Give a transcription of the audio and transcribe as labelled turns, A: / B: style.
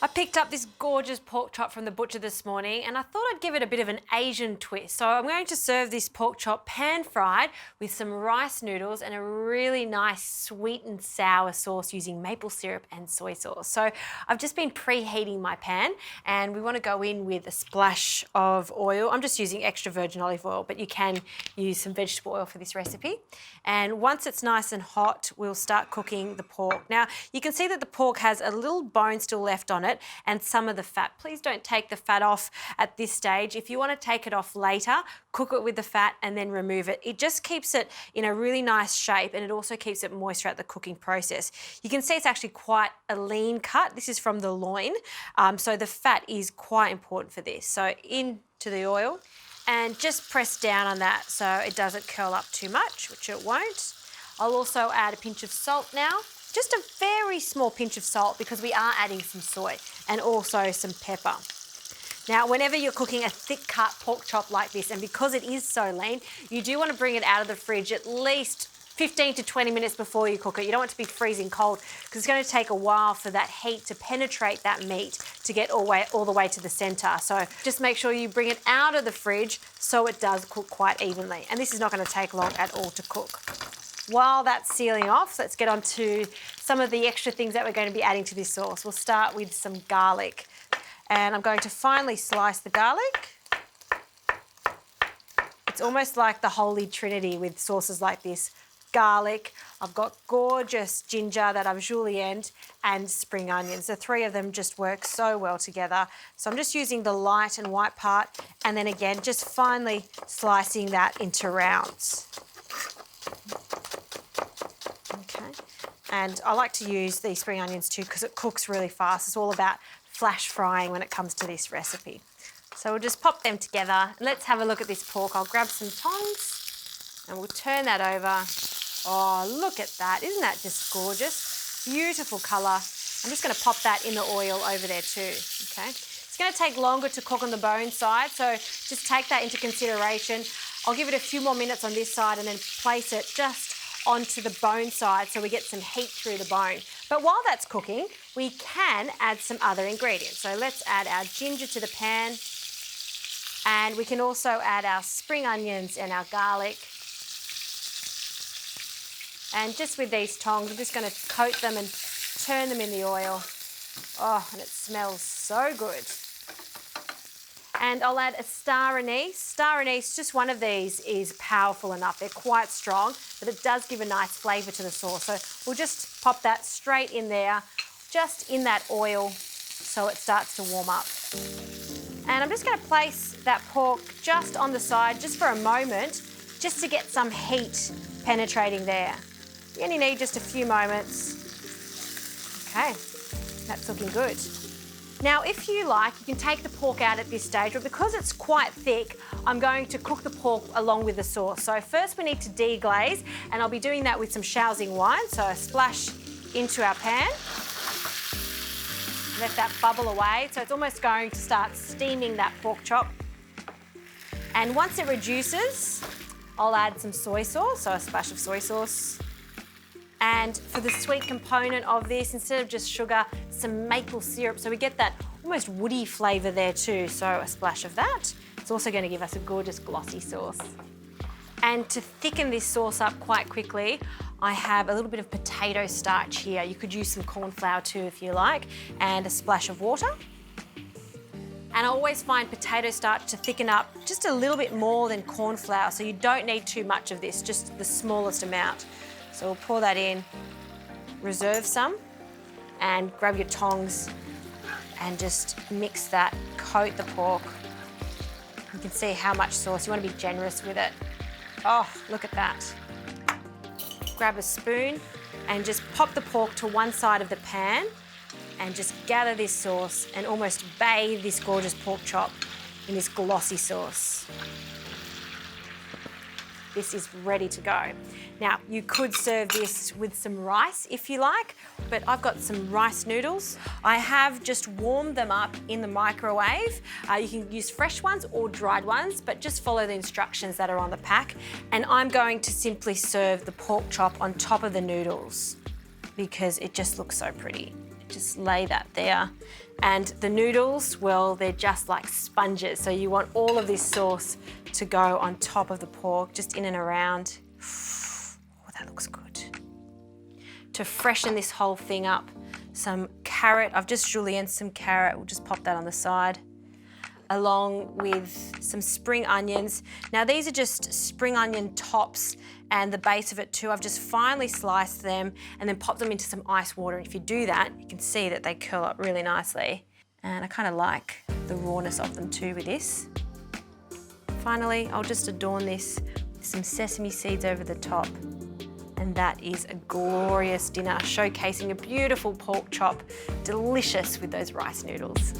A: I picked up this gorgeous pork chop from the butcher this morning and I thought I'd give it a bit of an Asian twist. So I'm going to serve this pork chop pan-fried with some rice noodles and a really nice sweet and sour sauce using maple syrup and soy sauce. So I've just been preheating my pan and we want to go in with a splash of oil. I'm just using extra virgin olive oil, but you can use some vegetable oil for this recipe. And once it's nice and hot, we'll start cooking the pork. Now, you can see that the pork has a little bone still left on it and some of the fat. Please don't take the fat off at this stage. If you want to take it off later, cook it with the fat and then remove it. It just keeps it in a really nice shape and it also keeps it moist throughout the cooking process. You can see it's actually quite a lean cut. This is from the loin, so the fat is quite important for this. So into the oil and just press down on that so it doesn't curl up too much, which it won't. I'll also add a pinch of salt now. Just a very small pinch of salt because we are adding some soy and also some pepper. Now, whenever you're cooking a thick cut pork chop like this, and because it is so lean, you do want to bring it out of the fridge at least 15 to 20 minutes before you cook it. You don't want it to be freezing cold because it's going to take a while for that heat to penetrate that meat to get all the way to the centre. So just make sure you bring it out of the fridge so it does cook quite evenly. And this is not going to take long at all to cook. While that's sealing off, let's get on to some of the extra things that we're going to be adding to this sauce. We'll start with some garlic. And I'm going to finely slice the garlic. It's almost like the holy trinity with sauces like this. Garlic, I've got gorgeous ginger that I've julienned and spring onions. The three of them just work so well together. So I'm just using the light and white part and then again, just finely slicing that into rounds. Okay, and I like to use these spring onions too because it cooks really fast. It's all about flash frying when it comes to this recipe. So we'll just pop them together. Let's have a look at this pork. I'll grab some tongs and we'll turn that over. Oh, look at that. Isn't that just gorgeous? Beautiful colour. I'm just going to pop that in the oil over there too, okay? It's going to take longer to cook on the bone side, so just take that into consideration. I'll give it a few more minutes on this side and then place it just onto the bone side so we get some heat through the bone. But while that's cooking, we can add some other ingredients. So let's add our ginger to the pan and we can also add our spring onions and our garlic. And just with these tongs, I'm just going to coat them and turn them in the oil. Oh, and it smells so good. And I'll add a star anise. Star anise, just one of these is powerful enough. They're quite strong, but it does give a nice flavour to the sauce. So we'll just pop that straight in there, just in that oil, so it starts to warm up. And I'm just going to place that pork just on the side, just for a moment, just to get some heat penetrating there. You only need just a few moments. Okay, that's looking good. Now, if you like, you can take the pork out at this stage, but because it's quite thick, I'm going to cook the pork along with the sauce. So first we need to deglaze, and I'll be doing that with some Shaoxing wine. So a splash into our pan. Let that bubble away. So it's almost going to start steaming that pork chop. And once it reduces, I'll add some soy sauce, so a splash of soy sauce. And for the sweet component of this, instead of just sugar, some maple syrup. So we get that almost woody flavour there too. So a splash of that. It's also going to give us a gorgeous glossy sauce. And to thicken this sauce up quite quickly, I have a little bit of potato starch here. You could use some corn flour too if you like, and a splash of water. And I always find potato starch to thicken up just a little bit more than corn flour. So you don't need too much of this, just the smallest amount. So we'll pour that in, reserve some, and grab your tongs and just mix that, coat the pork. You can see how much sauce, you want to be generous with it. Oh, look at that. Grab a spoon and just pop the pork to one side of the pan and just gather this sauce and almost bathe this gorgeous pork chop in this glossy sauce. This is ready to go. Now, you could serve this with some rice if you like, but I've got some rice noodles. I have just warmed them up in the microwave. You can use fresh ones or dried ones, but just follow the instructions that are on the pack. And I'm going to simply serve the pork chop on top of the noodles because it just looks so pretty. Just lay that there. And the noodles, well, they're just like sponges. So you want all of this sauce to go on top of the pork, just in and around. Oh, that looks good. To freshen this whole thing up, some carrot. I've just julienned some carrot. We'll just pop that on the side, along with some spring onions. Now these are just spring onion tops, and the base of it too. I've just finely sliced them and then popped them into some ice water. And if you do that, you can see that they curl up really nicely. And I kind of like the rawness of them too with this. Finally, I'll just adorn this with some sesame seeds over the top. And that is a glorious dinner, showcasing a beautiful pork chop, delicious with those rice noodles.